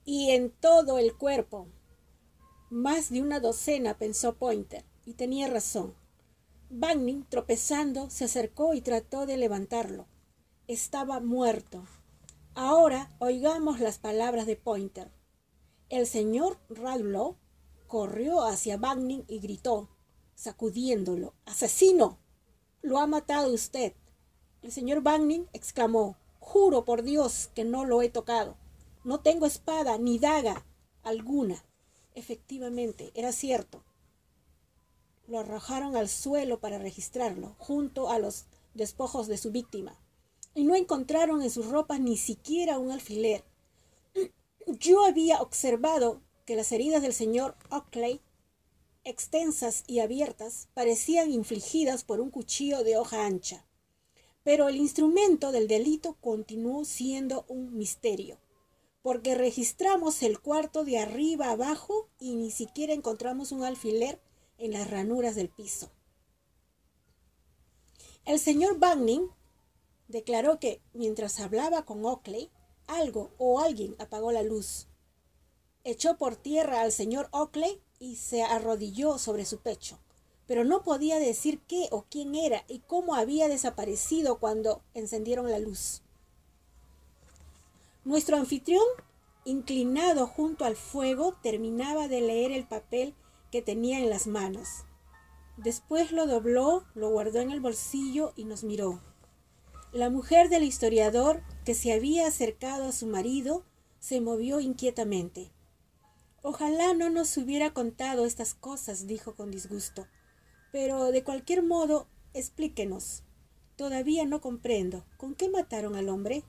y en todo el cuerpo. Más de una docena, pensó Pointer, y tenía razón. Bagning, tropezando, se acercó y trató de levantarlo. Estaba muerto. Ahora oigamos las palabras de Pointer. El señor Radlow corrió hacia Bagning y gritó, sacudiéndolo: ¡Asesino! Lo ha matado usted. El señor Bagning exclamó: juro por Dios que no lo he tocado. No tengo espada ni daga alguna. Efectivamente, era cierto. Lo arrojaron al suelo para registrarlo, junto a los despojos de su víctima, y no encontraron en sus ropas ni siquiera un alfiler. Yo había observado que las heridas del señor Oakley, extensas y abiertas, parecían infligidas por un cuchillo de hoja ancha, pero el instrumento del delito continuó siendo un misterio, porque registramos el cuarto de arriba abajo y ni siquiera encontramos un alfiler en las ranuras del piso. El señor Bagning declaró que, mientras hablaba con Oakley, algo o alguien apagó la luz. Echó por tierra al señor Oakley y se arrodilló sobre su pecho, pero no podía decir qué o quién era y cómo había desaparecido cuando encendieron la luz. Nuestro anfitrión, inclinado junto al fuego, terminaba de leer el papel que tenía en las manos. Después lo dobló, lo guardó en el bolsillo y nos miró. La mujer del historiador, que se había acercado a su marido, se movió inquietamente. Ojalá no nos hubiera contado estas cosas, dijo con disgusto. Pero de cualquier modo, explíquenos. Todavía no comprendo. ¿Con qué mataron al hombre?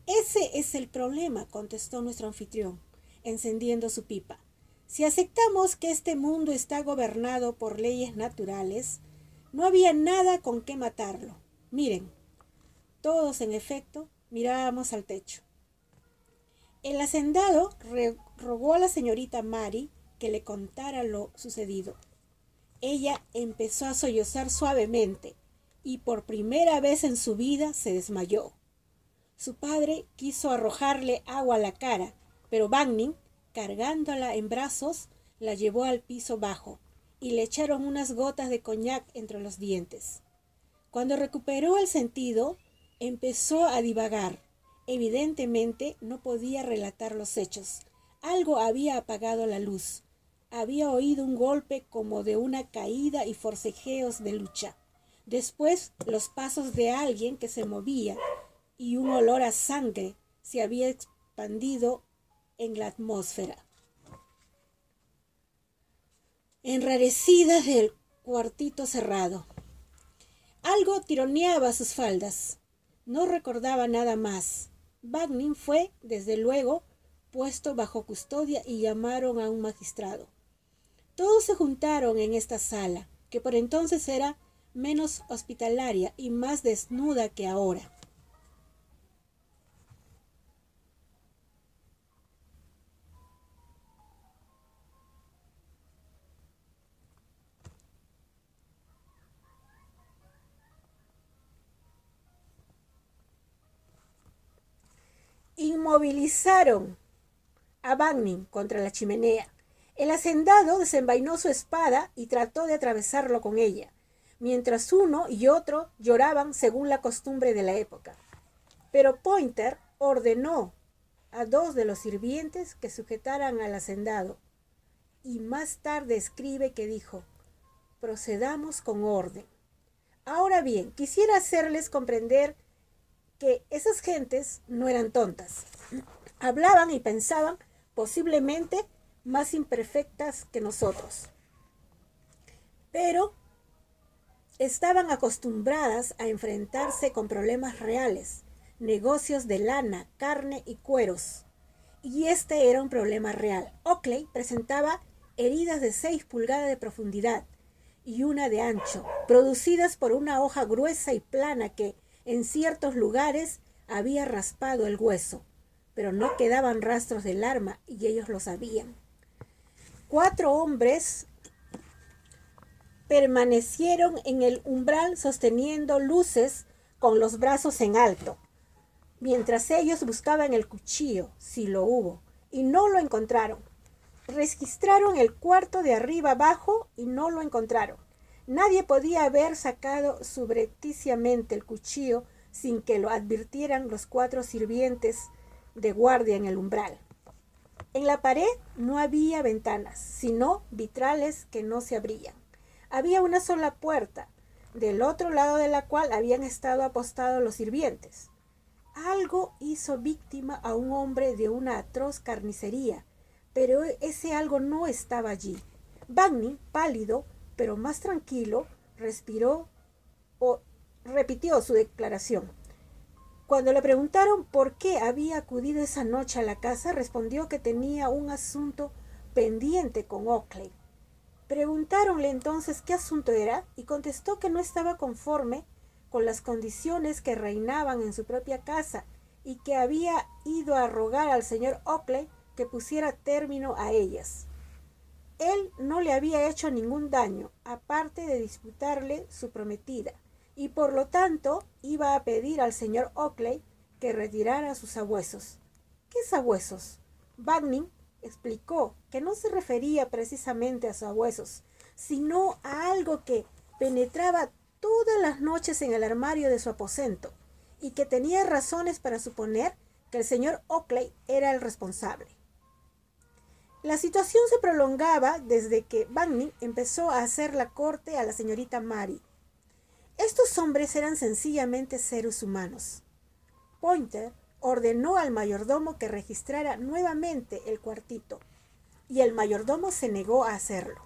Ese es el problema, contestó nuestro anfitrión, encendiendo su pipa. Si aceptamos que este mundo está gobernado por leyes naturales, no había nada con qué matarlo. Miren. Todos, en efecto, mirábamos al techo. El hacendado rogó a la señorita Mary que le contara lo sucedido. Ella empezó a sollozar suavemente y por primera vez en su vida se desmayó. Su padre quiso arrojarle agua a la cara, pero Bagning, cargándola en brazos, la llevó al piso bajo y le echaron unas gotas de coñac entre los dientes. Cuando recuperó el sentido, empezó a divagar. Evidentemente no podía relatar los hechos. Algo había apagado la luz. Había oído un golpe como de una caída y forcejeos de lucha. Después los pasos de alguien que se movía y un olor a sangre se había expandido en la atmósfera. Enrarecida del cuartito cerrado. Algo tironeaba sus faldas. No recordaba nada más. Bagning fue, desde luego, puesto bajo custodia y llamaron a un magistrado. Todos se juntaron en esta sala, que por entonces era menos hospitalaria y más desnuda que ahora. Inmovilizaron a Bagning contra la chimenea. El hacendado desenvainó su espada y trató de atravesarlo con ella, mientras uno y otro lloraban según la costumbre de la época. Pero Pointer ordenó a dos de los sirvientes que sujetaran al hacendado, y más tarde escribe que dijo: procedamos con orden. Ahora bien, quisiera hacerles comprender que esas gentes no eran tontas. Hablaban y pensaban posiblemente más imperfectas que nosotros, pero estaban acostumbradas a enfrentarse con problemas reales, negocios de lana, carne y cueros, y este era un problema real. Oakley presentaba heridas de 6 pulgadas de profundidad y una de ancho, producidas por una hoja gruesa y plana que en ciertos lugares había raspado el hueso, pero no quedaban rastros del arma y ellos lo sabían. 4 hombres permanecieron en el umbral sosteniendo luces con los brazos en alto, mientras ellos buscaban el cuchillo, si lo hubo, y no lo encontraron. Registraron el cuarto de arriba abajo y no lo encontraron. Nadie podía haber sacado subrepticiamente el cuchillo sin que lo advirtieran los 4 sirvientes de guardia en el umbral. En la pared no había ventanas, sino vitrales que no se abrían. Había una sola puerta, del otro lado de la cual habían estado apostados los sirvientes. Algo hizo víctima a un hombre de una atroz carnicería, pero ese algo no estaba allí. Bagni, pálido, pero más tranquilo, repitió su declaración. Cuando le preguntaron por qué había acudido esa noche a la casa, respondió que tenía un asunto pendiente con Oakley. Preguntáronle entonces qué asunto era y contestó que no estaba conforme con las condiciones que reinaban en su propia casa y que había ido a rogar al señor Oakley que pusiera término a ellas. Él no le había hecho ningún daño, aparte de disputarle su prometida, y por lo tanto iba a pedir al señor Oakley que retirara sus sabuesos. ¿Qué sabuesos? Bagni explicó que no se refería precisamente a sabuesos, sino a algo que penetraba todas las noches en el armario de su aposento, y que tenía razones para suponer que el señor Oakley era el responsable. La situación se prolongaba desde que Bagni empezó a hacer la corte a la señorita Mary. Estos hombres eran sencillamente seres humanos. Pointer ordenó al mayordomo que registrara nuevamente el cuartito, y el mayordomo se negó a hacerlo.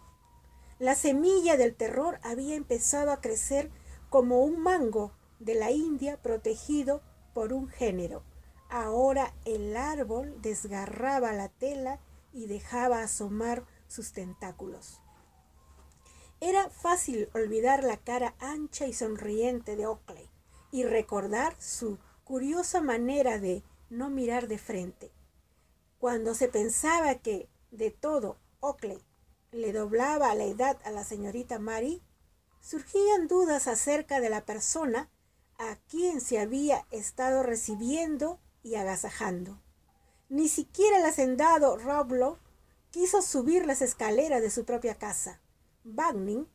La semilla del terror había empezado a crecer como un mango de la India protegido por un género. Ahora el árbol desgarraba la tela y dejaba asomar sus tentáculos. Era fácil olvidar la cara ancha y sonriente de Oakley y recordar su curiosa manera de no mirar de frente. Cuando se pensaba que, de todo, Oakley le doblaba la edad a la señorita Mary, surgían dudas acerca de la persona a quien se había estado recibiendo y agasajando. Ni siquiera el hacendado Roblow quiso subir las escaleras de su propia casa. Bagni,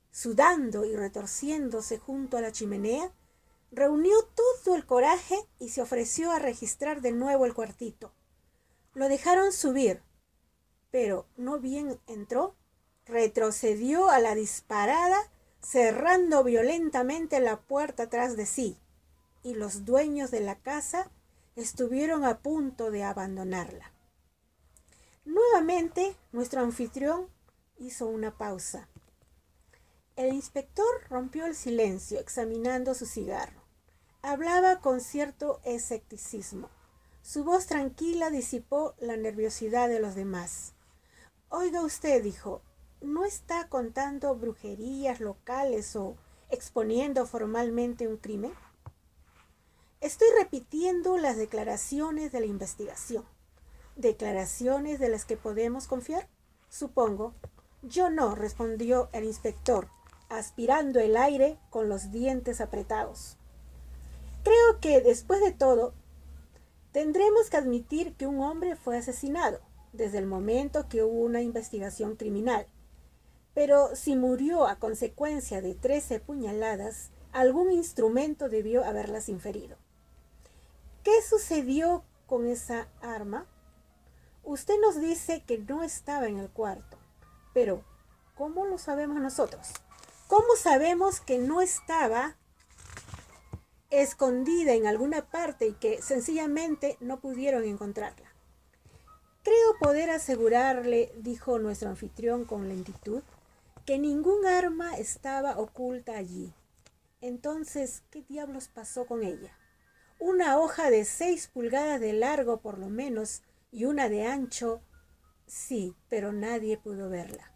sudando y retorciéndose junto a la chimenea, reunió todo el coraje y se ofreció a registrar de nuevo el cuartito. Lo dejaron subir, pero no bien entró, retrocedió a la disparada, cerrando violentamente la puerta tras de sí, y los dueños de la casa estuvieron a punto de abandonarla. Nuevamente, nuestro anfitrión hizo una pausa. El inspector rompió el silencio examinando su cigarro. Hablaba con cierto escepticismo. Su voz tranquila disipó la nerviosidad de los demás. Oiga usted, dijo, ¿no está contando brujerías locales o exponiendo formalmente un crimen? Estoy repitiendo las declaraciones de la investigación. ¿Declaraciones de las que podemos confiar? Supongo. Yo no, respondió el inspector, aspirando el aire con los dientes apretados. Creo que, después de todo, tendremos que admitir que un hombre fue asesinado, desde el momento que hubo una investigación criminal. Pero si murió a consecuencia de 13 puñaladas, algún instrumento debió haberlas inferido. ¿Qué sucedió con esa arma? Usted nos dice que no estaba en el cuarto, pero ¿cómo lo sabemos nosotros? ¿Cómo sabemos que no estaba escondida en alguna parte y que sencillamente no pudieron encontrarla? Creo poder asegurarle, dijo nuestro anfitrión con lentitud, que ningún arma estaba oculta allí. Entonces, ¿qué diablos pasó con ella? Una hoja de 6 pulgadas de largo por lo menos y una de ancho, sí, pero nadie pudo verla.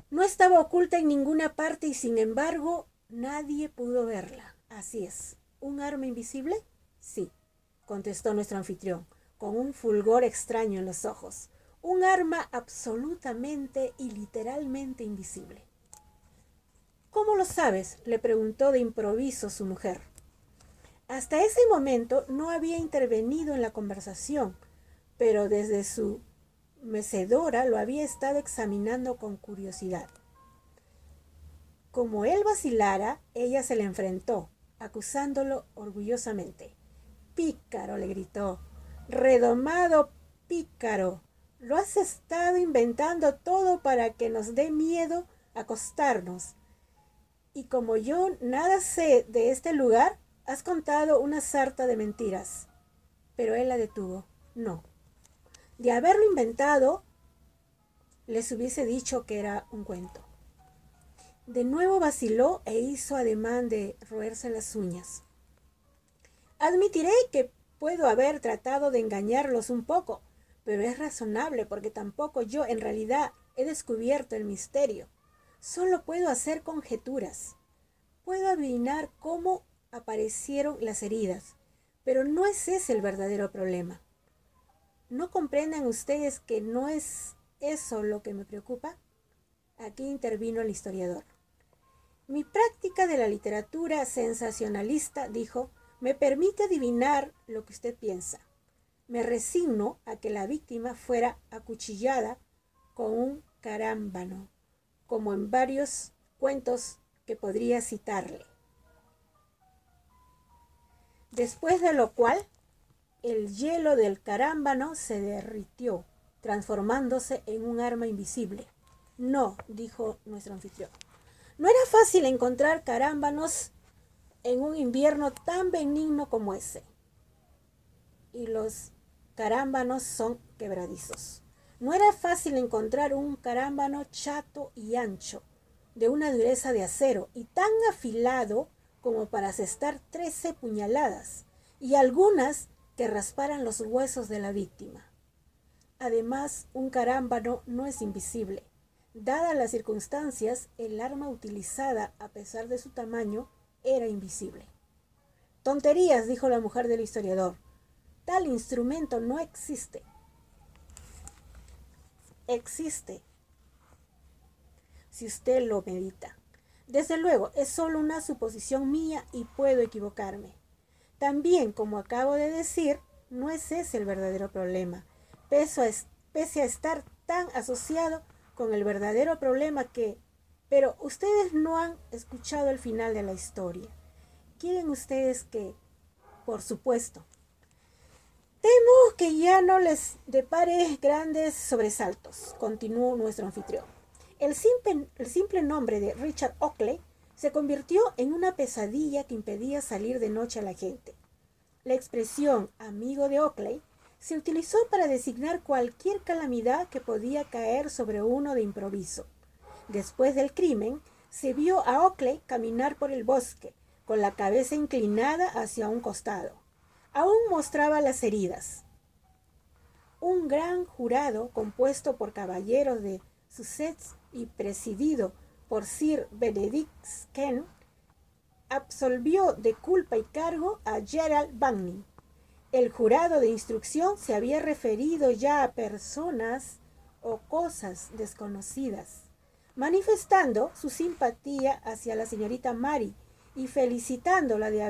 No estaba oculta en ninguna parte y sin embargo nadie pudo verla. Así es. ¿Un arma invisible? Sí, contestó nuestro anfitrión, con un fulgor extraño en los ojos. Un arma absolutamente y literalmente invisible. ¿Cómo lo sabes?, le preguntó de improviso su mujer. Hasta ese momento no había intervenido en la conversación, pero desde su mecedora lo había estado examinando con curiosidad. Como él vacilara, ella se le enfrentó, acusándolo orgullosamente. «Pícaro», le gritó, «redomado pícaro, lo has estado inventando todo para que nos dé miedo acostarnos. Y como yo nada sé de este lugar, has contado una sarta de mentiras». Pero él la detuvo. «No. De haberlo inventado, les hubiese dicho que era un cuento». De nuevo vaciló e hizo ademán de roerse las uñas. «Admitiré que puedo haber tratado de engañarlos un poco, pero es razonable porque tampoco yo en realidad he descubierto el misterio. Solo puedo hacer conjeturas. Puedo adivinar cómo aparecieron las heridas, pero no es ese el verdadero problema. ¿No comprenden ustedes que no es eso lo que me preocupa?». Aquí intervino el historiador. «Mi práctica de la literatura sensacionalista», dijo, «me permite adivinar lo que usted piensa. Me resigno a que la víctima fuera acuchillada con un carámbano, como en varios cuentos que podría citarle. Después de lo cual, el hielo del carámbano se derritió, transformándose en un arma invisible». «No», dijo nuestro anfitrión, «no era fácil encontrar carámbanos en un invierno tan benigno como ese. Y los carámbanos son quebradizos. No era fácil encontrar un carámbano chato y ancho, de una dureza de acero y tan afilado como para asestar 13 puñaladas, y algunas que rasparan los huesos de la víctima. Además, un carámbano no es invisible. Dadas las circunstancias, el arma utilizada, a pesar de su tamaño, era invisible». «Tonterías», dijo la mujer del historiador. «Tal instrumento no existe». «Existe, si usted lo medita. Desde luego, es solo una suposición mía y puedo equivocarme. También, como acabo de decir, no es ese el verdadero problema, pese a estar tan asociado con el verdadero problema que... Pero ustedes no han escuchado el final de la historia. ¿Quieren ustedes que...?» «Por supuesto». «Temo que ya no les depare grandes sobresaltos», continuó nuestro anfitrión. El simple nombre de Richard Oakley se convirtió en una pesadilla que impedía salir de noche a la gente. La expresión «amigo de Oakley» se utilizó para designar cualquier calamidad que podía caer sobre uno de improviso. Después del crimen, se vio a Oakley caminar por el bosque, con la cabeza inclinada hacia un costado. Aún mostraba las heridas. Un gran jurado, compuesto por caballeros de Sussex y presidido por Sir Benedict Kent, absolvió de culpa y cargo a Gerald Banning. El jurado de instrucción se había referido ya a personas o cosas desconocidas, manifestando su simpatía hacia la señorita Mary y felicitándola de haber